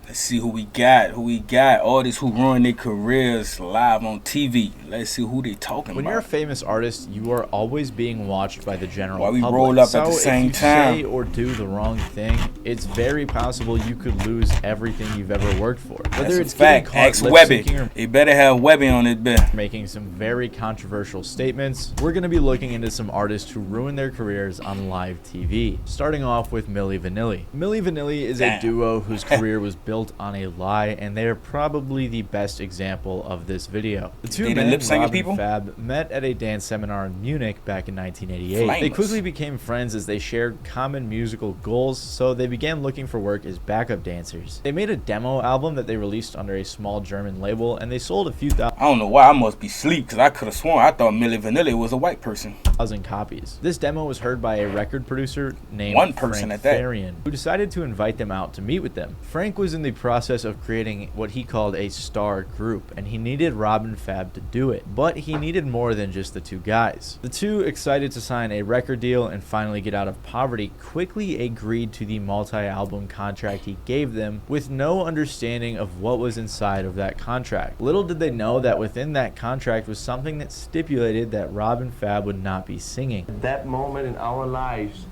Let's see who we got. Who we got? Artists who ruin their careers live on TV. Let's see who they talking When about. you're a famous artist, you are always being watched by the general Why we public. roll up so at the same if you time? say or do the wrong thing, it's very possible you could lose everything you've ever worked for. Whether That's it's a getting fact. caught Ask lip Webby. syncing or They better have Webby on this bit. making some very controversial statements, we're going to be looking into some artists who ruin their careers on live TV. Starting off with Milli Vanilli. Milli Vanilli is a Damn. duo whose career was built on a lie, and they are probably the best example of this video. The two They the men, lip-syncing Rob people? and Fab, met at a dance seminar in Munich back in 1988. They Flameless. quickly became friends as they shared common musical goals, so they began looking for work as backup dancers. They made a demo album that they released under a small German label, and they sold a few I don't know why I must be asleep because I could have sworn I thought Milli Vanilli was a white person. thousand copies. This demo was heard by a record producer named One person Frank at that. Farian, who decided to invite them out to meet with them. Frank was in the process of creating what he called a star group, and he needed Rob and Fab to do it. But he needed more than just the two guys. The two, excited to sign a record deal and finally get out of poverty, quickly agreed to the multi-album contract he gave them with no understanding of what was inside of that contract. Little did they know that within that contract was something that stipulated that Rob and Fab would not be singing. That moment in our lives,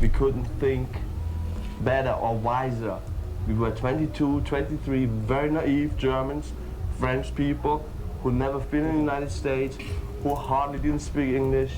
we couldn't think better or wiser. We were 22, 23, very naive Germans, French people who never been in the United States, who hardly didn't speak English,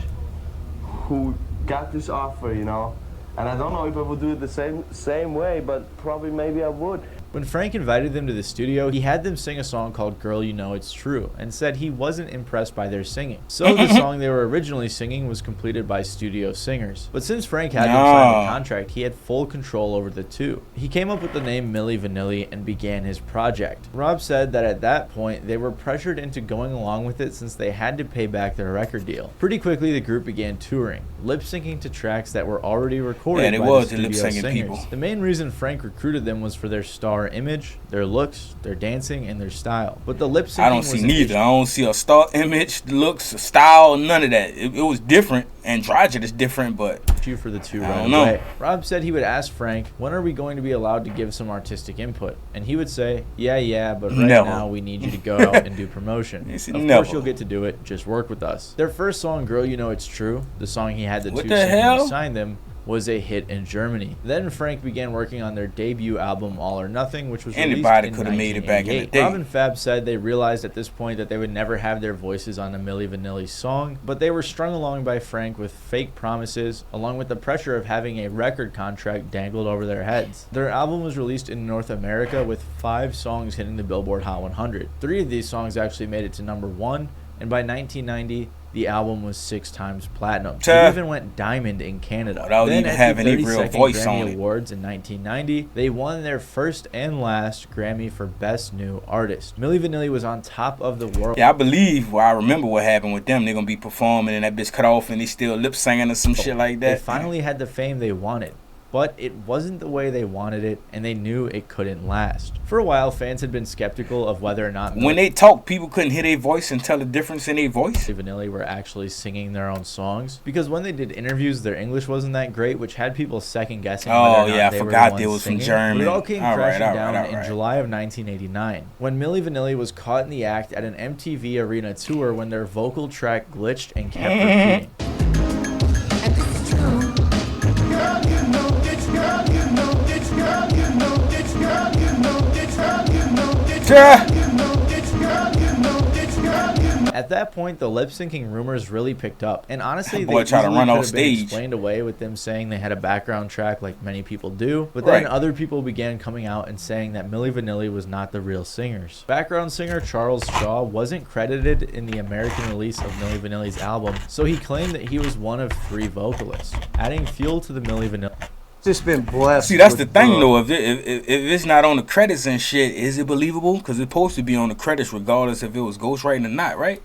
who got this offer, you know. And I don't know if I would do it the same way, but probably maybe I would. When Frank invited them to the studio, he had them sing a song called Girl You Know It's True, and said he wasn't impressed by their singing. So the song they were originally singing was completed by studio singers. But since Frank had them sign the No. contract, he had full control over the two. He came up with the name Milli Vanilli and began his project. Rob said that at that point, they were pressured into going along with it since they had to pay back their record deal. Pretty quickly, the group began touring, lip-syncing to tracks that were already recorded Yeah, they by was the the studio lip-syncing singers. people. The main reason Frank recruited them was for their star image, their looks, their dancing, and their style. But the lip syncing I don't see neither. I don't see a star image, looks, style, none of that. It was different. Androgynous different, but issue for the two I right don't know. away. Rob said he would ask Frank, when are we going to be allowed to give some artistic input? And he would say, yeah, but right Never. now we need you to go out and do promotion. He Of said, course never. you'll get to do it, just work with us. Their first song, Girl You Know It's True, the song he had the What two the sing when hell? he signed them, was a hit in Germany. Then Frank began working on their debut album, All or Nothing, which was Anybody released in could have made it back in the 1988. day. Rob and Fab said they realized at this point that they would never have their voices on a Milli Vanilli song, but they were strung along by Frank with fake promises, along with the pressure of having a record contract dangled over their heads. Their album was released in North America with 5 songs hitting the Billboard Hot 100. 3 of these songs actually made it to #1, and by 1990, the album was 6 times platinum. Tuh. It even went diamond in Canada. Without Then even at having the any real 32nd voice Grammy on it. Awards in 1990, they won their first and last Grammy for Best New Artist. Milli Vanilli was on top of the world. yeah, I believe. Well, I remember what happened with them. They're gonna be performing and that bitch cut off and they still lip singing or some shit like They that. finally had the fame they wanted, but it wasn't the way they wanted it, and they knew it couldn't last. For a while, fans had been skeptical of whether or not When they talk, people couldn't hear their voice and tell the difference in their voice. Milli Vanilli were actually singing their own songs, because when they did interviews, their English wasn't that great, which had people second guessing whether Oh or not yeah, I they forgot were they the was ones from singing. German. But it all came All right, crashing all right, down all in right. July of 1989, when Milli Vanilli was caught in the act at an MTV Arena tour when their vocal track glitched and kept repeating. And this is true. Girl, you know it's girl, you know it's girl, you know it's girl, you know it's girl, you know it's Yeah. you know it's girl, you know it's girl, you know. At that point, the lip syncing rumors really picked up, and honestly, That boy they tried to easily run could off have been stage. explained away with them saying they had a background track like many people do. But then Right. other people began coming out and saying that Milli Vanilli was not the real singers. Background singer Charles Shaw wasn't credited in the American release of Milli Vanilli's album, so he claimed that he was one of 3 vocalists, adding fuel to the Milli Vanilli. Just been blessed. See, that's the with, thing though. If it's not on the credits and shit, is it believable? Because it's supposed to be on the credits regardless if it was ghostwriting or not, right?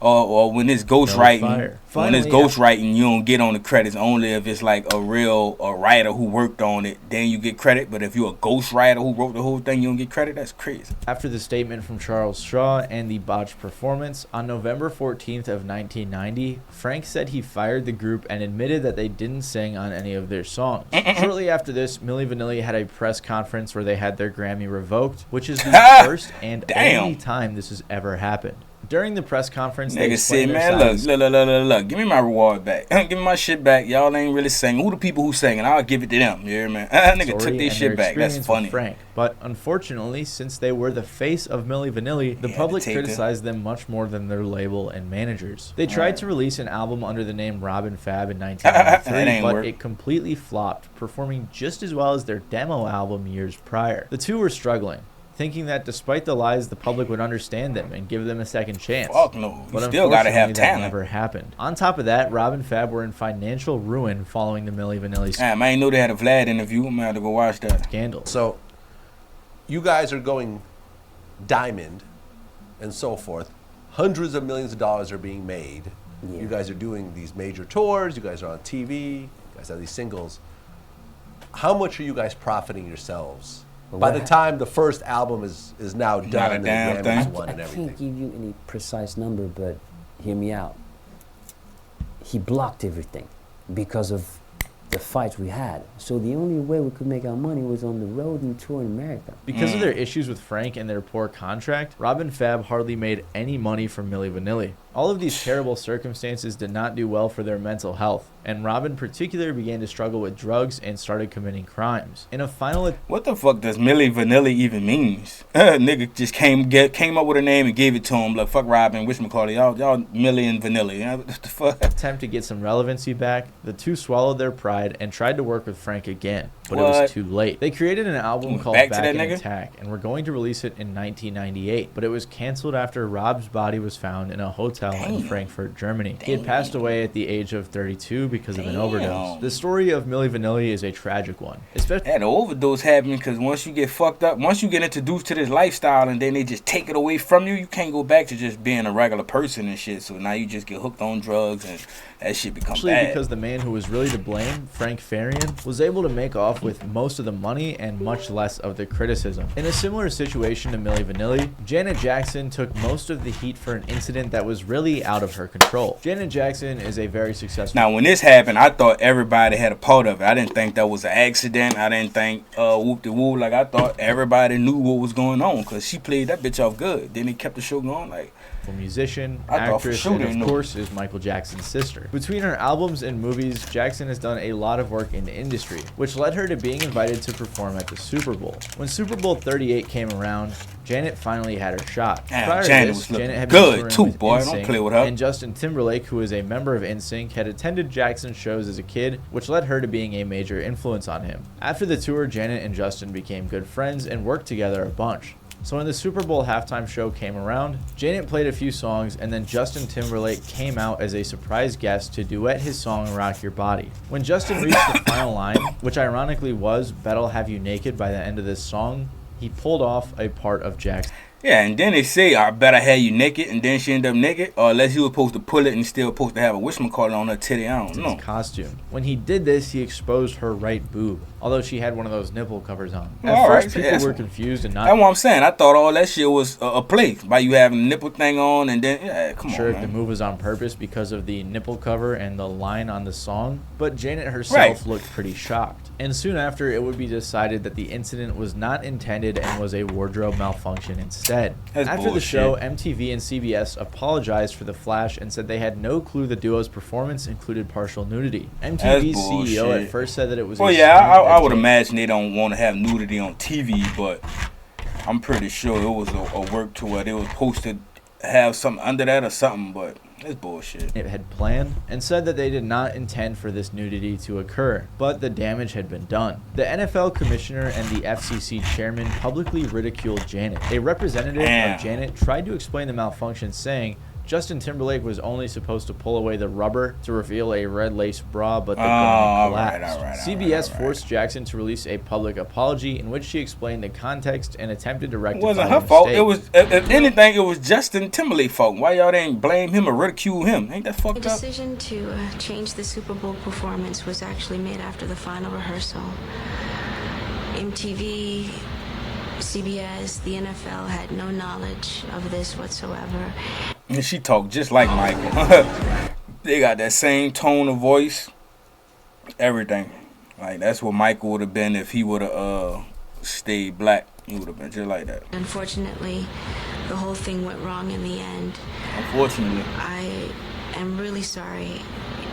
or when it's ghostwriting, fire. when it's Finally, ghostwriting, you don't get on the credits only if it's like a writer who worked on it. Then you get credit. But if you're a ghostwriter who wrote the whole thing, you don't get credit. That's crazy. After the statement from Charles Shaw and the botched performance, on November 14th of 1990, Frank said he fired the group and admitted that they didn't sing on any of their songs. Shortly after this, Milli Vanilli had a press conference where they had their Grammy revoked, which is the first and only time this has ever happened. During the press conference, they Nigga said, explained man, their silence. look, give me my reward back. Give me my shit back. Y'all ain't really singing. Who the people who singing? I'll give it to them. You hear me? Nigga took their shit back. That's funny. Frank. But unfortunately, since they were the face of Milli Vanilli, the public criticized them much more than their label and managers. They tried to release an album under the name Robin Fab in 1993, but it completely flopped, performing just as well as their demo album years prior. The two were struggling, thinking that despite the lies, the public would understand them and give them a second chance. Fuck no. You But still gotta have that talent. never happened. On top of that, Robin Fab were in financial ruin following the Milli Vanilli Damn, I ain't know they had a Vlad interview. I'm gonna have to go watch that. scandal. So, you guys are going diamond and so forth. Hundreds of millions of dollars are being made. Yeah. You guys are doing these major tours. You guys are on TV. You guys have these singles. How much are you guys profiting yourselves? Well, By what the time the first album is now done a and the damn Grammys thing. won I and can't everything. give you any precise number, but hear me out. He blocked everything because of the fights we had. So the only way we could make our money was on the road and tour in America. Because of their issues with Frank and their poor contract, Robin Fab hardly made any money from Milli Vanilli. All of these terrible circumstances did not do well for their mental health, and Robin in particular began to struggle with drugs and started committing crimes. In a final What the fuck does Milli Vanilli even means? Nigga just came up with a name and gave it to him. Like, fuck Robin, whatchamacallit, y'all Milli and Vanilli. You know, what the fuck? attempt to get some relevancy back, the two swallowed their pride and tried to work with Frank again, but it What? was too late. They created an album Went called back Back to in that nigga? Attack and were going to release it in 1998, but it was canceled after Rob's body was found in a hotel in Frankfurt, Germany. He had passed away at the age of 32 because of an overdose. The story of Milli Vanilli is a tragic one, especially Had an overdose happen because once you get fucked up, once you get introduced to this lifestyle and then they just take it away from you, you can't go back to just being a regular person and shit. So now you just get hooked on drugs and that shit becomes bad. because the man who was really to blame, Frank Farian, was able to make off with most of the money and much less of the criticism. In a similar situation to Milli Vanilli, Janet Jackson took most of the heat for an incident that was really out of her control. Janet Jackson is a very successful Now, when this happened, I thought everybody had a part of it. I didn't think that was an accident. I didn't think whoop-de-woo. Like, I thought everybody knew what was going on because she played that bitch off good. Then they kept the show going. Like, musician, I thought for actress, sure and they of knew. course is Michael Jackson's sister. Between her albums and movies, Jackson has done a lot of work in the industry, which led her to being invited to perform at the Super Bowl. When Super Bowl 38 came around, Janet finally had her shot. Damn, Prior to Janet this, was looking Janet had good, been too, touring with boy. Don't NSYNC, play with her. And Justin Timberlake, who is a member of NSYNC, had attended Jackson's shows as a kid, which led her to being a major influence on him. After the tour, Janet and Justin became good friends and worked together a bunch. So when the Super Bowl halftime show came around, Janet played a few songs and then Justin Timberlake came out as a surprise guest to duet his song Rock Your Body. When Justin reached the final line, which ironically was Bet'll Have You Naked by the end of this song, he pulled off a part of Jackson. yeah, and then they say, I better have you naked, and then she ended up naked, or unless he was supposed to pull it and still supposed to have a whatchamacallit on her titty. I don't know. His costume. When he did this, he exposed her right boob, although she had one of those nipple covers on. At All first, right, people yeah, were confused and That's not what I'm saying. I thought all that shit was a play by you having the nipple thing on, and then, yeah, come sure on, if the man. move was on purpose because of the nipple cover and the line on the song, but Janet herself Right. looked pretty shocked. And soon after, it would be decided that the incident was not intended and was a wardrobe malfunction instead. That's After the bullshit. show, MTV and CBS apologized for the flash and said they had no clue the duo's performance included partial nudity. MTV's CEO bullshit. at first said that it was Well, a yeah, stunt I that would Janet- imagine they don't want to have nudity on TV, but I'm pretty sure it was a work to where they was supposed to have something under that or something, but it's bullshit. it had planned and said that they did not intend for this nudity to occur, but the damage had been done. The NFL commissioner and the FCC chairman publicly ridiculed Janet. A representative Damn. of Janet tried to explain the malfunction, saying, Justin Timberlake was only supposed to pull away the rubber to reveal a red lace bra, but the all garment right, collapsed. all right, CBS forced Jackson to release a public apology in which she explained the context and attempted to It rectify wasn't the her fault. mistake. It was, if anything, it was Justin Timberlake fault. Why y'all didn't blame him or ridicule him? Ain't that The fucked up? decision to change the Super Bowl performance was actually made after the final rehearsal. MTV, CBS, the NFL had no knowledge of this whatsoever. And she talked just like Michael. They got that same tone of voice, everything. Like, that's what Michael would have been if he would have stayed black. He would have been just like that. Unfortunately, the whole thing went wrong in the end. Unfortunately. I am really sorry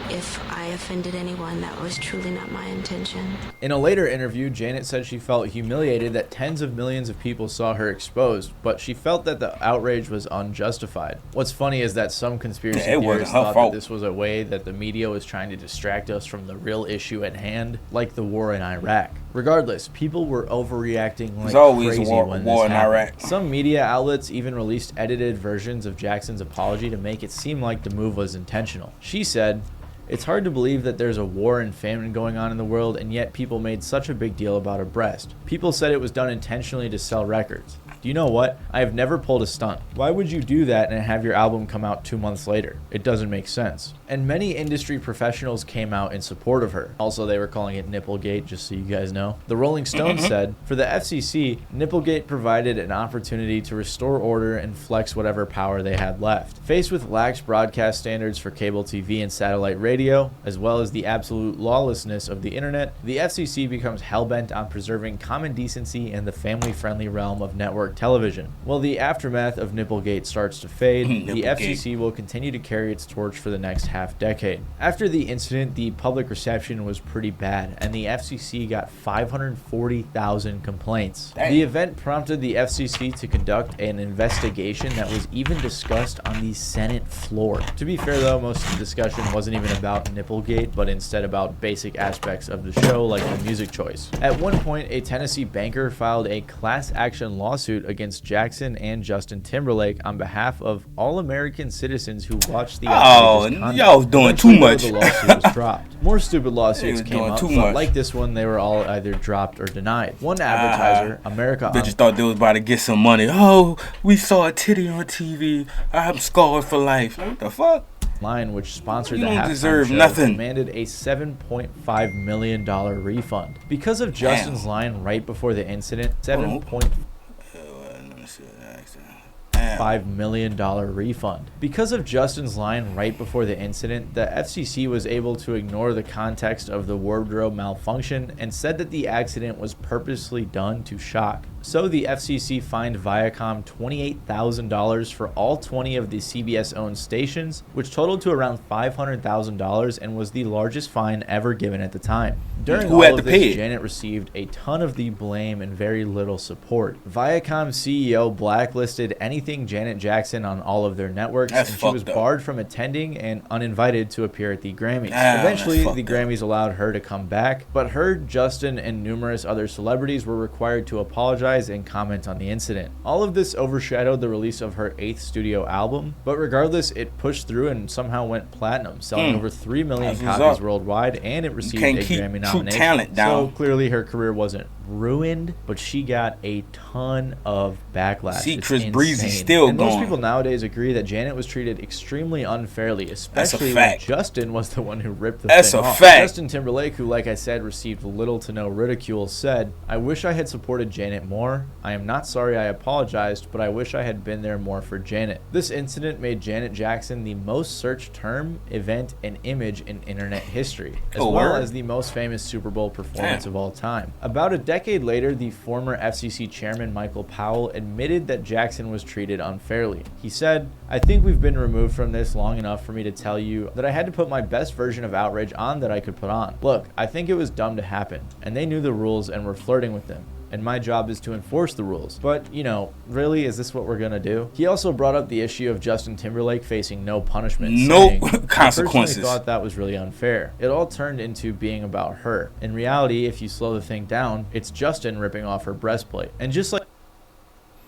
if I offended anyone. That was truly not my intention. In a later interview, Janet said she felt humiliated that tens of millions of people saw her exposed, but she felt that the outrage was unjustified. What's funny is that some conspiracy Yeah, it wasn't theorists her thought fault. that this was a way that the media was trying to distract us from the real issue at hand, like the war in Iraq. Regardless, people were overreacting like always a crazy war when in this happened. Iraq. Some media outlets even released edited versions of Jackson's apology to make it seem like the move was intentional. She said, "It's hard to believe that there's a war and famine going on in the world, and yet people made such a big deal about her breast. People said it was done intentionally to sell records. Do you know what? I have never pulled a stunt. Why would you do that and have your album come out 2 months later? It doesn't make sense." And many industry professionals came out in support of her. Also, they were calling it Nipplegate, just so you guys know. The Rolling Stone said, "For the FCC, Nipplegate provided an opportunity to restore order and flex whatever power they had left. Faced with lax broadcast standards for cable TV and satellite radio, as well as the absolute lawlessness of the internet, the FCC becomes hellbent on preserving common decency in the family-friendly realm of network television. While the aftermath of Nipplegate starts to fade, the Nipplegate. FCC will continue to carry its torch for the next half-decade. After the incident, the public reception was pretty bad, and the FCC got 540,000 complaints. Damn. The event prompted the FCC to conduct an investigation that was even discussed on the Senate floor. To be fair, though, most of the discussion wasn't even about Nipplegate, but instead about basic aspects of the show, like the music choice. At one point, a Tennessee banker filed a class action lawsuit against Jackson and Justin Timberlake on behalf of all American citizens who watched the Oh, outrageous conduct. y'all was doing too Eventually, though, much. The lawsuit was dropped. More stupid lawsuits was came doing up, too but much. like this one, they were all either dropped or denied. One advertiser, America Bitches thought they was about to get some money. Oh, we saw a titty on TV. I'm scarred for life. What the fuck? Online, which sponsored You the don't halftime deserve show, nothing. demanded a $7.5 million refund. Because of Justin's line right before the incident, $7.5 million refund. Because of Justin's line right before the incident, the FCC was able to ignore the context of the wardrobe malfunction and said that the accident was purposely done to shock. So the FCC fined Viacom $28,000 for all 20 of the CBS-owned stations, which totaled to around $500,000 and was the largest fine ever given at the time. During Who all had of to this, pay it? Janet received a ton of the blame and very little support. Viacom CEO blacklisted anything Janet Jackson on all of their networks, That's and she was fucked up. barred from attending and uninvited to appear at the Grammys. Ah, Eventually, that's the fucked up. Grammys allowed her to come back, but her, Justin, and numerous other celebrities were required to apologize and comment on the incident. All of this overshadowed the release of her 8th studio album, but regardless, it pushed through and somehow went platinum, selling over 3 million That's what's copies up. worldwide, and it received can't a keep Grammy true nomination. talent down. So clearly her career wasn't ruined, but she got a ton of backlash. See, It's Chris Breezy insane. still and most going. people nowadays agree that Janet was treated extremely unfairly, especially when fact. Justin was the one who ripped the That's thing a off. fact. Justin Timberlake, who, like I said, received little to no ridicule, said, "I wish I had supported Janet more. I am not sorry I apologized, but I wish I had been there more for Janet." This incident made Janet Jackson the most searched term, event, and image in internet history, as Oh, well word? as the most famous Super Bowl performance Damn. of all time. About a decade later, the former FCC chairman Michael Powell admitted that Jackson was treated unfairly. He said, "I think we've been removed from this long enough for me to tell you that I had to put my best version of outrage on that I could put on. Look, I think it was dumb to happen, and they knew the rules and were flirting with them. And my job is to enforce the rules. But, you know, really, is this what we're gonna do?" He also brought up the issue of Justin Timberlake facing no punishment. No saying, "I consequences." personally thought that was really unfair. It all turned into being about her. In reality, if you slow the thing down, it's Justin ripping off her breastplate. And just like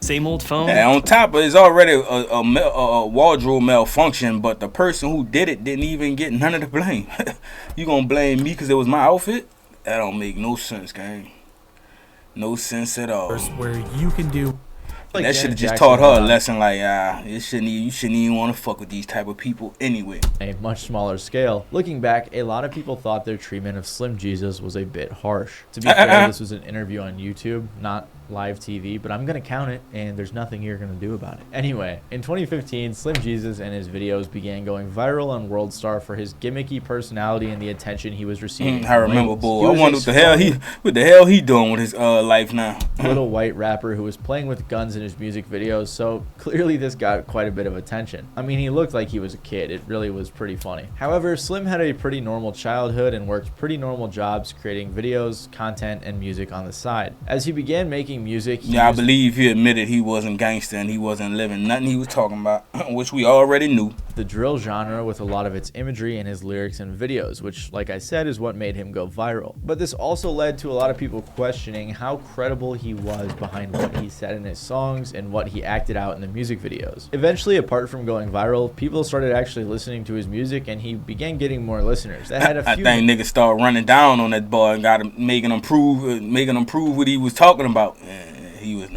Same old phone. And on top of it's already a wardrobe malfunction, but the person who did it didn't even get none of the blame. You gonna blame me because it was my outfit? That don't make no sense, gang. No sense at all. Where you can do. Like That should Janet have just Jackson taught her a on lesson. Like, you shouldn't even want to fuck with these type of people anyway. a much smaller scale. Looking back, a lot of people thought their treatment of Slim Jesus was a bit harsh. To be fair, this was an interview on YouTube, not live TV, but I'm going to count it, and there's nothing you're going to do about it. Anyway, in 2015, Slim Jesus and his videos began going viral on WorldStar for his gimmicky personality and the attention he was receiving. I remember, Labels. boy. He I was wonder what the hell he doing with his life now. little white rapper who was playing with guns in his music videos, so clearly this got quite a bit of attention. I mean, he looked like he was a kid. It really was pretty funny. However, Slim had a pretty normal childhood and worked pretty normal jobs creating videos, content, and music on the side. As he began making music, he I used believe he admitted he wasn't gangster and he wasn't living nothing he was talking about, which we already knew. the drill genre with a lot of its imagery in his lyrics and videos, which, like I said, is what made him go viral. But this also led to a lot of people questioning how credible he was behind what he said in his songs and what he acted out in the music videos. Eventually, apart from going viral, people started actually listening to his music and he began getting more listeners. That had a few I think niggas started running down on that boy and got him, making him prove what he was talking about. He was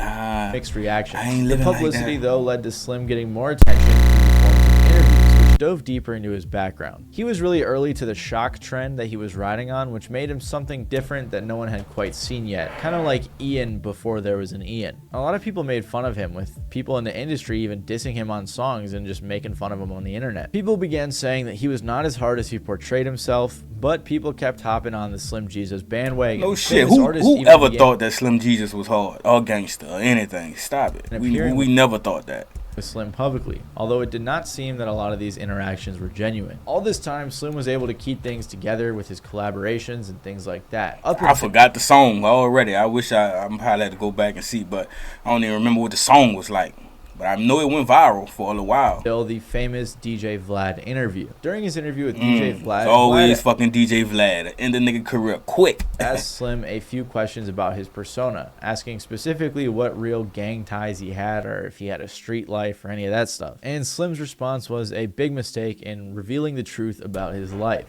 mixed reactions. I ain't The living like publicity, that. though, led to Slim getting more attention through the forms of interviews, which dove deeper into his background. He was really early to the shock trend that he was riding on, which made him something different that no one had quite seen yet. Kind of like Ian before there was an Ian. A lot of people made fun of him, with people in the industry even dissing him on songs and just making fun of him on the internet. People began saying that he was not as hard as he portrayed himself, but people kept hopping on the Slim Jesus bandwagon. No shit. Famous artists Who even ever began thought that Slim Jesus was hard or gangster or anything? Stop it. And We appearing never thought that. with Slim publicly, although it did not seem that a lot of these interactions were genuine. All this time, Slim was able to keep things together with his collaborations and things like that. I forgot the song already. I wish I'm probably had to go back and see, but I don't even remember what the song was like. But I know it went viral for a little while. Until the famous DJ Vlad interview. During his interview with DJ Vlad, It's always Vlad fucking DJ Vlad. End the nigga career quick. asked Slim a few questions about his persona, asking specifically what real gang ties he had or if he had a street life or any of that stuff. And Slim's response was a big mistake in revealing the truth about his life.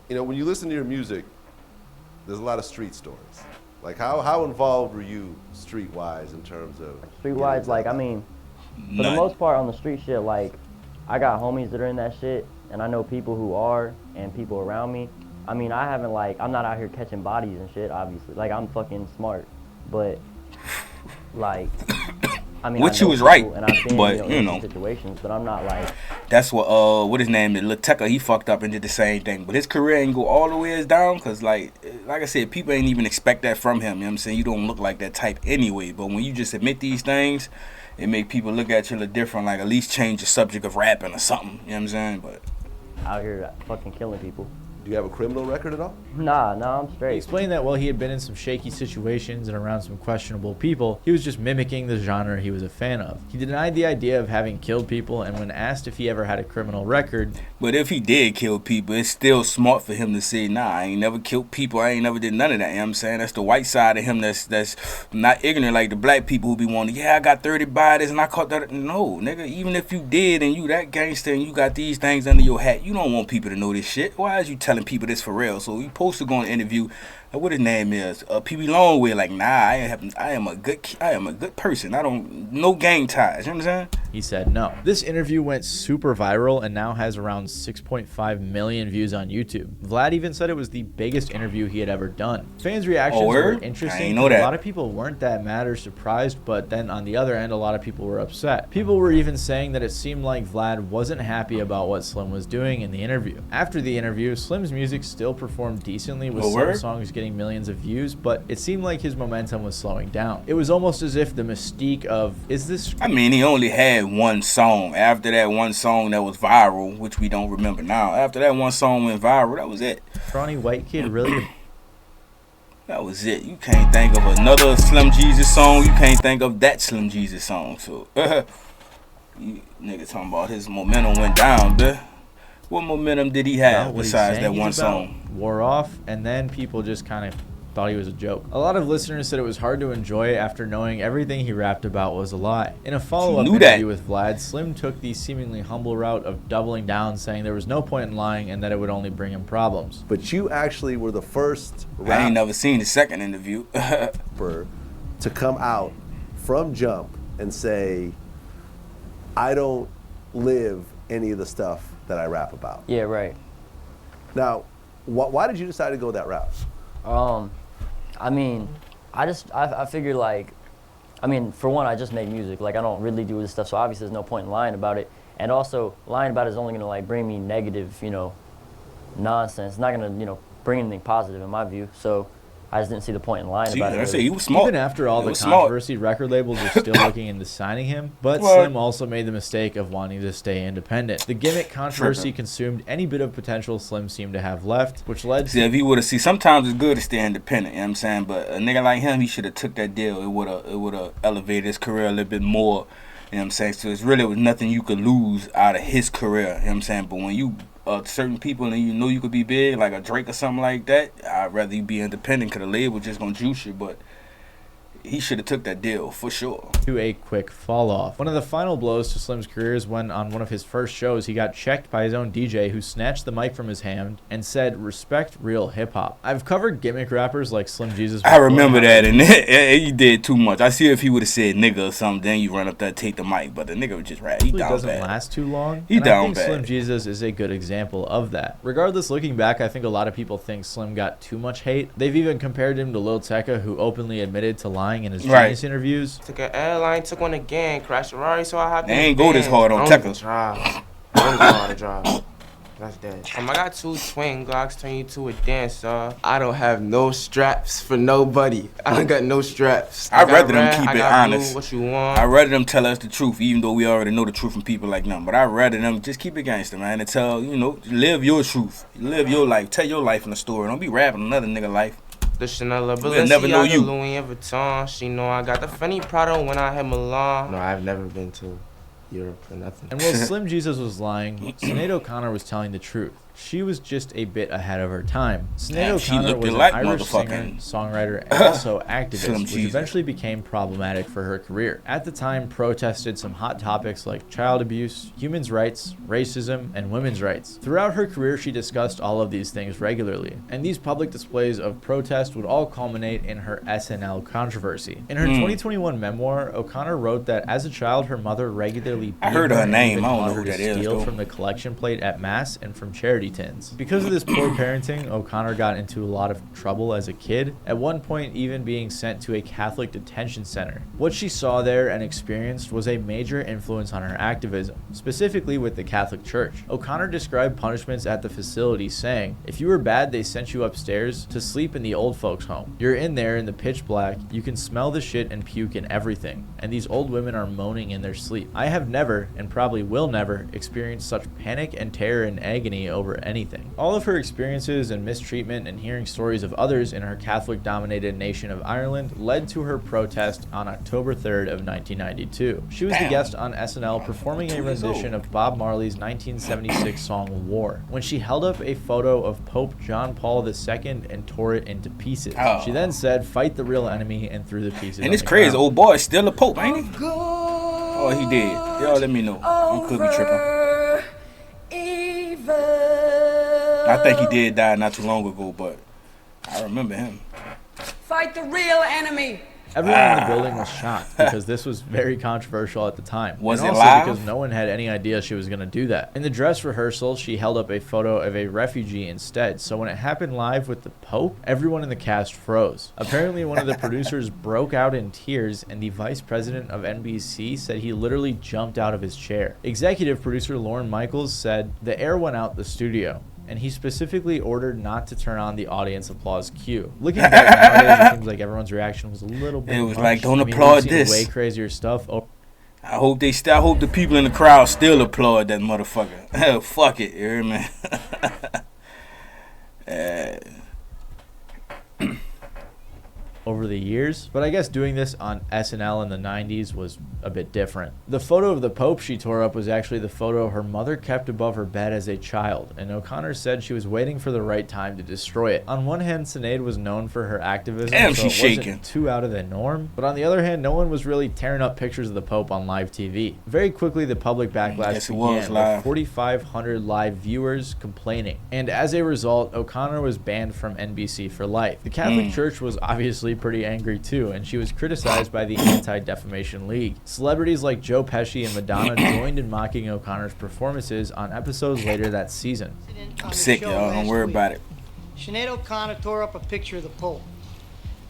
You know, when you listen to your music, there's a lot of street stories. Like, how involved were you streetwise in terms of Streetwise, like, I mean, for the None. most part on the street shit, like, I got homies that are in that shit, and I know people who are, and people around me. I mean, I haven't, like, I'm not out here catching bodies and shit, obviously. Like, I'm fucking smart, but, like, I mean, Which I you know was right, people, and I've been, but, in you know. some situations, but I'm not, like, That's what his name is, Lateka. He fucked up and did the same thing, but his career ain't go all the way as down, cause like I said, people ain't even expect that from him. You know what I'm saying? You don't look like that type anyway. But when you just admit these things, it make people look at you a little different. Like, at least change the subject of rapping or something. You know what I'm saying? But out here fucking killing people. Do you have a criminal record at all? Nah, I'm He straight. explained that while he had been in some shaky situations and around some questionable people, he was just mimicking the genre he was a fan of. He denied the idea of having killed people, and when asked if he ever had a criminal record, But if he did kill people, it's still smart for him to say, nah, I ain't never killed people. I ain't never did none of that. You know what I'm saying? That's the white side of him that's not ignorant like the black people who be wanting, yeah, I got 30 bodies and I caught that. No, nigga, even if you did and you that gangster and you got these things under your hat, you don't want people to know this shit. Why is you telling people this for real? So you supposed to go on an interview, what his name is, P.B. Longway, like, nah, I am a good person. I don't, no gang ties. You know what I'm saying? he said no. This interview went super viral and now has around 6.5 million views on YouTube. Vlad even said it was the biggest interview he had ever done. Fans' reactions were word? I interesting. ain't know A that. lot of people weren't that mad or surprised, but then on the other end, a lot of people were upset. People were even saying that it seemed like Vlad wasn't happy about what Slim was doing in the interview. After the interview, Slim's music still performed decently, with some word? songs getting millions of views, but it seemed like his momentum was slowing down. It was almost as if the mystique of, is this I mean, he only had one song. After that one song that was viral, which we don't remember now, after that one song went viral, that was it. scrawny white kid really That was it. You can't think of another Slim Jesus song. You can't think of that Slim Jesus song. So, you nigga talking about his momentum went down, bruh. What momentum did he have about what he's besides saying that he's one about song? wore off, and then people just kind of thought he was a joke. A lot of listeners said it was hard to enjoy after knowing everything he rapped about was a lie. In a follow-up interview with Vlad, Slim took the seemingly humble route of doubling down, saying there was no point in lying and that it would only bring him problems. But you actually were the first I ain't never seen the second interview. rapper to come out from Jump and say, I don't live any of the stuff that I rap about. Yeah, right. Now, why did you decide to go that route? I mean, I figured like, I mean, for one, I just make music. Like, I don't really do this stuff, so obviously there's no point in lying about it. And also, lying about it is only gonna like bring me negative, you know, nonsense. It's not gonna, you know, bring anything positive in my view. So I just didn't see the point in lying about it. I say he was smart. Even after all the controversy, record labels are still looking into signing him, but What? Slim also made the mistake of wanting to stay independent. The gimmick controversy consumed any bit of potential Slim seemed to have left, which led See, to... if he would have sometimes it's good to stay independent, you know what I'm saying? But a nigga like him, he should have took that deal. It would have elevated his career a little bit more, you know what I'm saying? So it's really was nothing you could lose out of his career, you know what I'm saying? But when you certain people and you know you could be big, like a Drake or something like that, I'd rather you be independent because the label just gonna juice you. But he should have took that deal for sure. To a quick fall off. One of the final blows to Slim's career is when on one of his first shows he got checked by his own DJ who snatched the mic from his hand and said, "Respect real hip hop." I've covered gimmick rappers like Slim Jesus. I remember that, and he did too much. I see if he would have said nigga or something, then you run up there, take the mic. But the nigga was just rap. He down doesn't bad. last too long. He and down I think bad. Slim Jesus is a good example of that. Regardless, looking back, I think a lot of people think Slim got too much hate. They've even compared him to Lil Tecca, who openly admitted to lying in his Genius interviews. Took an airline, took one again, crashed a Ferrari, so I hopped They in ain't the go this Benz. hard on I don't even Tecca. drive. I don't go hard to drive. That's dead. I got 2 twin Glocks, turn you to a dancer. I don't have no straps for nobody. I don't got no straps. I'd rather them red, keep I it got honest. Blue, what you want? I'd rather them tell us the truth, even though we already know the truth from people like them. But I'd rather them just keep it gangster, man, and tell, you know, live your truth. Live your life. Tell your life in the story. Don't be rapping another nigga life. The Chanel, We'll never know you. Louis Vuitton. She know I got the Fendi Prada when I hit Milan. No, I've never been to Europe or nothing. And while Slim Jesus was lying, Sinead O'Connor was telling the truth. She was just a bit ahead of her time. Sinead Damn, she O'Connor looked was an like Irish singer, motherfucking songwriter, and also Slim activist, which Jesus. eventually became problematic for her career. At the time, protested some hot topics like child abuse, human rights, racism, and women's rights. Throughout her career, she discussed all of these things regularly, and these public displays of protest would all culminate in her SNL controversy. In her 2021 memoir, O'Connor wrote that as a child, her mother regularly beat I heard her and name. even I don't taught know her who to that is, steal though. from the collection plate at Mass and from charity tins. Because of this poor parenting, O'Connor got into a lot of trouble as a kid, at one point even being sent to a Catholic detention center. What she saw there and experienced was a major influence on her activism, specifically with the Catholic Church. O'Connor described punishments at the facility saying, "If you were bad, they sent you upstairs to sleep in the old folks' home. You're in there in the pitch black, you can smell the shit and puke and everything, and these old women are moaning in their sleep. I have never, and probably will never, experience such panic and terror and agony over anything." All of her experiences and mistreatment and hearing stories of others in her Catholic-dominated nation of Ireland led to her protest on October 3rd of 1992. She was the guest on SNL performing a rendition of Bob Marley's 1976 song War, when she held up a photo of Pope John Paul II and tore it into pieces. Oh. She then said, "Fight the real enemy," and threw the pieces And on it's the crazy. ground. Old boy is still a pope, ain't he? Oh, he did. Y'all let me know. I could be tripping. I think he did die not too long ago, but I remember him. Fight the real enemy. Everyone in the building was shocked because this was very controversial at the time. Was and it also live? because no one had any idea she was going to do that. In the dress rehearsal, she held up a photo of a refugee instead. So when it happened live with the Pope, everyone in the cast froze. Apparently, one of the producers broke out in tears, and the vice president of NBC said he literally jumped out of his chair. Executive producer Lorne Michaels said, "The air went out the studio, and he specifically ordered not to turn on the audience applause cue." Looking back nowadays, it seems like everyone's reaction was a little bit It was much. like, don't I mean, applaud we've seen this. way crazier stuff. Oh, I hope I hope the people in the crowd still applaud that motherfucker. Fuck it, you hear me? over the years, but I guess doing this on SNL in the 90s was a bit different. The photo of the Pope she tore up was actually the photo her mother kept above her bed as a child, and O'Connor said she was waiting for the right time to destroy it. On one hand, Sinead was known for her activism, Damn, so she's it wasn't shaking. too out of the norm, but on the other hand, no one was really tearing up pictures of the Pope on live TV. Very quickly, the public backlash Yes, it was began, live. with 4,500 live viewers complaining, and as a result, O'Connor was banned from NBC for life. The Catholic Church was obviously pretty angry too, and she was criticized by the Anti-Defamation League. Celebrities like Joe Pesci and Madonna joined in mocking O'Connor's performances on episodes later that season. I'm sick, y'all. Don't worry about it. Sinead O'Connor tore up a picture of the Pope,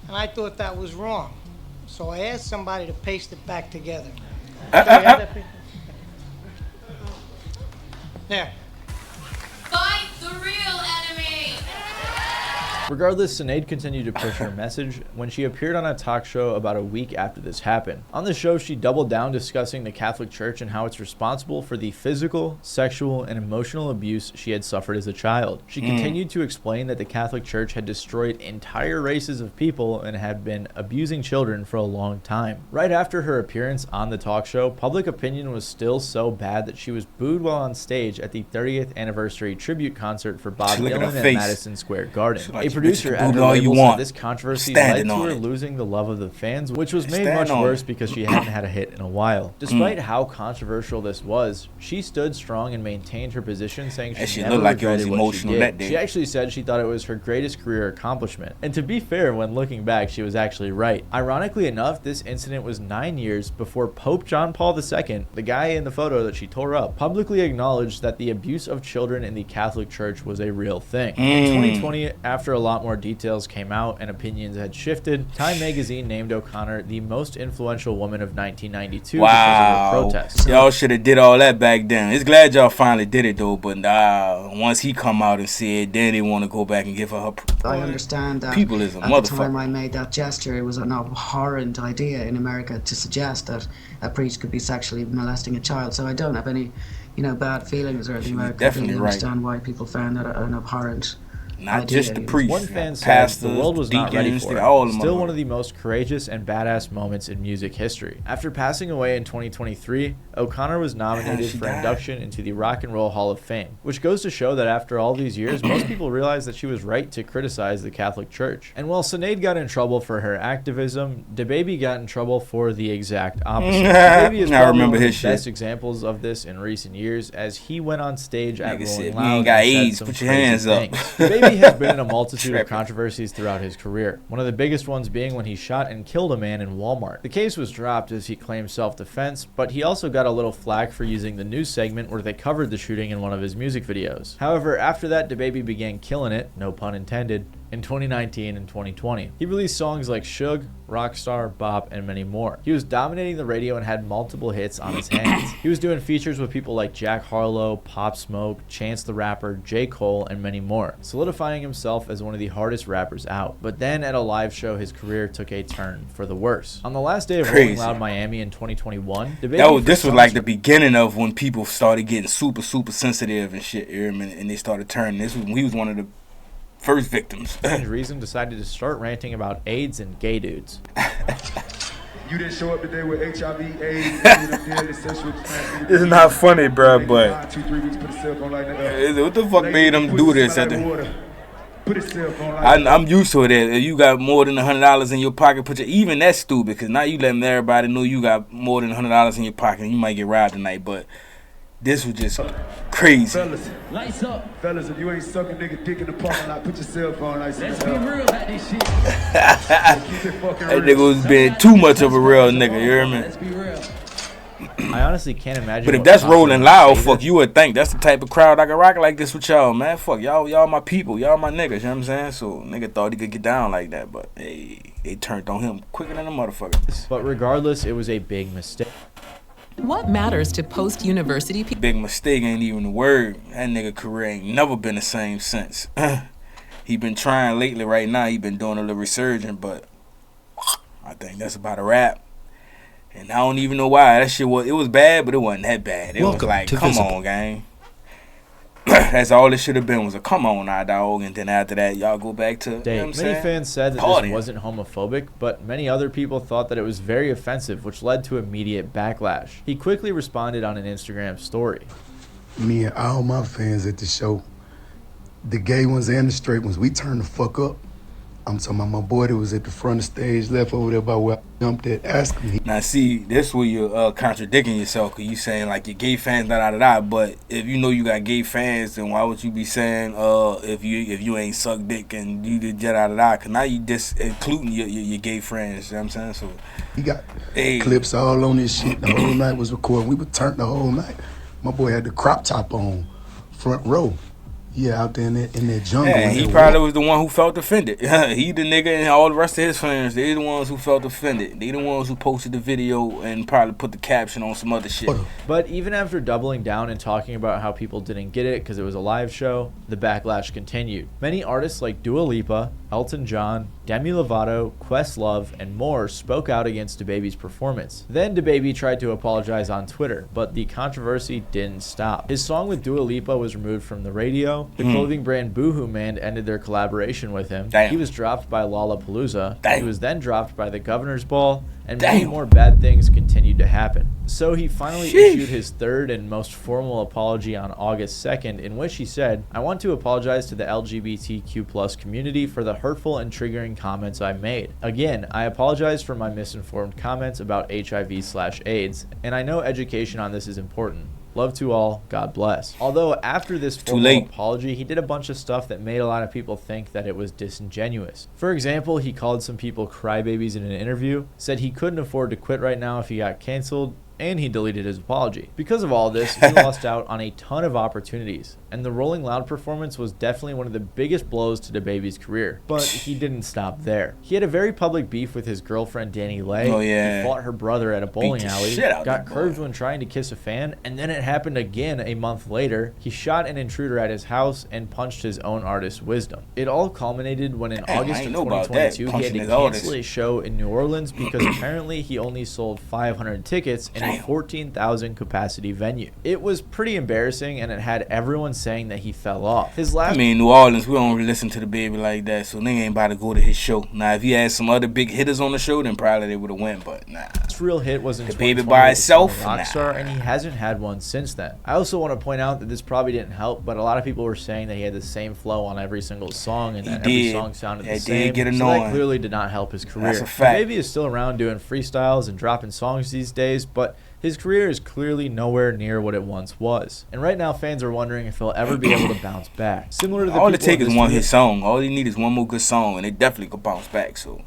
and I thought that was wrong. So I asked somebody to paste it back together. Do you have that picture? There. Fight the real enemy! Regardless, Sinead continued to push her message when she appeared on a talk show about a week after this happened. On the show, she doubled down discussing the Catholic Church and how it's responsible for the physical, sexual, and emotional abuse she had suffered as a child. She continued to explain that the Catholic Church had destroyed entire races of people and had been abusing children for a long time. Right after her appearance on the talk show, public opinion was still so bad that she was booed while on stage at the 30th anniversary tribute concert for Bob Look at her Dylan at face. Madison Square Garden. She like, A producer "Bitch, at boo her all you label said want. this controversy Standing led to on her it." losing the love of the fans, which was made Stand much on worse it. because she hadn't had a hit in a while. Despite how controversial this was, she stood strong and maintained her position, saying That she shit never looked like it was regretted what emotional she that did. day. She actually said she thought it was her greatest career accomplishment. And to be fair, when looking back, she was actually right. Ironically enough, this incident was 9 years before Pope John Paul II, the guy in the photo that she tore up, publicly acknowledged that the abuse of children in the Catholic Church was a real thing. In 2020, after a lot more details came out and opinions had shifted, Time magazine named O'Connor the most influential woman of 1992 because of her protests. Y'all should have did all that back then. It's glad y'all finally did it though, but once he come out and said, then they want to go back and give her I understand that people is a at the time motherfucker. I made that gesture, it was an abhorrent idea in America to suggest that a priest could be sexually molesting a child. So I don't have any, bad feelings or anything. I completely definitely right. understand why people found that an abhorrent Not idea. just the priest. One fan said pastors, the world was not ready deacons, for all it. of them Still are. one of the most courageous and badass moments in music history. After passing away in 2023, O'Connor was nominated she for died. induction into the Rock and Roll Hall of Fame, which goes to show that after all these years, most people realized that she was right to criticize the Catholic Church. And while Sinead got in trouble for her activism, DaBaby got in trouble for the exact opposite. DaBaby is I probably remember one of his the shit. best examples of this in recent years, as he went on stage at Nigga Rolling said, "We Loud ain't got and said AIDS, some put your crazy hands up." things. DaBaby has been in a multitude of Tripping. controversies throughout his career. One of the biggest ones being when he shot and killed a man in Walmart. The case was dropped as he claimed self-defense, but he also got a little flack for using the news segment where they covered the shooting in one of his music videos. However, after that, DaBaby began killing it, no pun intended, in 2019 and 2020. He released songs like Suge, Rockstar, Bop, and many more. He was dominating the radio and had multiple hits on his hands. He was doing features with people like Jack Harlow, Pop Smoke, Chance the Rapper, J. Cole, and many more, solidifying himself as one of the hardest rappers out. But then at a live show, his career took a turn for the worse. On the last day of Rolling Crazy. Loud Miami in 2021, DaBaby This was like the beginning of when people started getting super sensitive and shit, you hear me? And they started turning. This was when he was one of the first victims. reason decided to start ranting about AIDS and gay dudes. You didn't show up today with HIV, AIDS, It's not funny, bro, but 2-3 weeks, put a cell phone like that. what the fuck made him do this? At the, Put a cell phone like I'm used to it. If you got more than $100 in your pocket, even that's stupid, because now you letting everybody know you got more than $100 in your pocket and you might get robbed tonight. But this was just crazy. Fellas, lights up. Fellas, if you ain't sucking nigga dick in the parking lot, put your cell phone like that. Let's be real about this shit. That nigga was being too much of a real nigga, you hear me? Let's be real. I honestly can't imagine. But if what that's O'Connor Rolling would Loud, say fuck, you would think that's the type of crowd I can rock like this with y'all, man. Fuck, y'all my people, y'all my niggas, you know what I'm saying? So, nigga thought he could get down like that, but hey, they turned on him quicker than a motherfucker. But regardless, it was a big mistake. What matters to post-university people? Big mistake ain't even the word. That nigga career ain't never been the same since. He been trying lately right now. He been doing a little resurgence, but I think that's about a wrap. And I don't even know why. That shit was bad, but it wasn't that bad. It was Welcome like, to come Visible. on, gang. That's all it should have been, was a come on now, dog. And then after that, y'all go back to, you know what I'm Many saying? fans said that Partying. this wasn't homophobic, but many other people thought that it was very offensive, which led to immediate backlash. He quickly responded on an Instagram story. Me and all my fans at the show, the gay ones and the straight ones, we turned the fuck up. I'm talking about my boy that was at the front of the stage, left over there by where I jumped at, asked him. Now see, this where you're contradicting yourself, because you saying like your gay fans, da. But if you know you got gay fans, then why would you be saying if you ain't suck dick and you did da? Because now you just including your gay friends. You know what I'm saying? So He got clips all on this shit. The whole night was recording. We were turned the whole night. My boy had the crop top on, front row. Yeah, out there in that jungle. Yeah, he probably was the one who felt offended. He the nigga, and all the rest of his friends, they the ones who felt offended. They the ones who posted the video and probably put the caption on some other shit. But even after doubling down and talking about how people didn't get it because it was a live show, the backlash continued. Many artists like Dua Lipa, Elton John, Demi Lovato, Questlove, and more spoke out against DaBaby's performance. Then DaBaby tried to apologize on Twitter, but the controversy didn't stop. His song with Dua Lipa was removed from the radio. The clothing brand Boohoo Man ended their collaboration with him. Damn. He was dropped by Lollapalooza. Damn. He was then dropped by the Governor's Ball, and many more bad things continued to happen. So he finally issued his third and most formal apology on August 2nd, in which he said, "I want to apologize to the LGBTQ+ community for the hurtful and triggering comments I made. Again, I apologize for my misinformed comments about HIV/AIDS, and I know education on this is important. Love to all. God bless." Although after this formal apology, he did a bunch of stuff that made a lot of people think that it was disingenuous. For example, he called some people crybabies in an interview, said he couldn't afford to quit right now if he got canceled, and he deleted his apology. Because of all this, he lost out on a ton of opportunities, and the Rolling Loud performance was definitely one of the biggest blows to DaBaby's career. But he didn't stop there. He had a very public beef with his girlfriend Danny Lay. Oh, yeah. He fought her brother at a bowling Beat the alley, shit out got that curved when trying to kiss a fan, and then it happened again a month later. He shot an intruder at his house and punched his own artist Wisdom. It all culminated when in August of 2022 he had to cancel a show in New Orleans because apparently he only sold 500 tickets in a 14,000 capacity venue. It was pretty embarrassing, and it had everyone saying that he fell off. His last New Orleans, we don't listen to DaBaby like that, so nigga ain't about to go to his show. Now, if he had some other big hitters on the show, then probably they would have went, but nah. His real hit was in DaBaby by itself, Rockstar, and he hasn't had one since then. I also want to point out that this probably didn't help, but a lot of people were saying that he had the same flow on every single song, and that every song sounded the same. Did get so annoying. that clearly did not help his career. That's a fact. DaBaby is still around doing freestyles and dropping songs these days, but his career is clearly nowhere near what it once was. And right now, fans are wondering if he'll ever be able to bounce back. Similar to the all it people takes in is this one video- hit song. All you need is one more good song, and it definitely could bounce back. So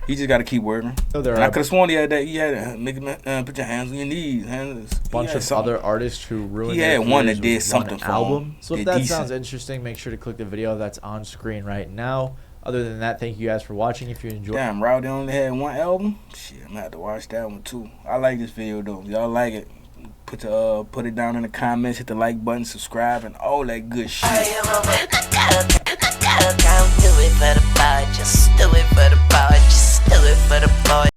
he just got to keep working. So there And I are- could have sworn he had put your hands on your knees. bunch of other artists who ruined He their had one careers that did with something one for album. him. So if Did that decent. sounds interesting, make sure to click the video that's on screen right now. Other than that, thank you guys for watching. If you enjoyed, Damn, Rowdy only had one album. Shit, I'm gonna have to watch that one too. I like this video though. If y'all like it, put it down in the comments, hit the like button, subscribe, and all that good shit. Don't do it for the bar, just do it for the bar, just do it for the boy.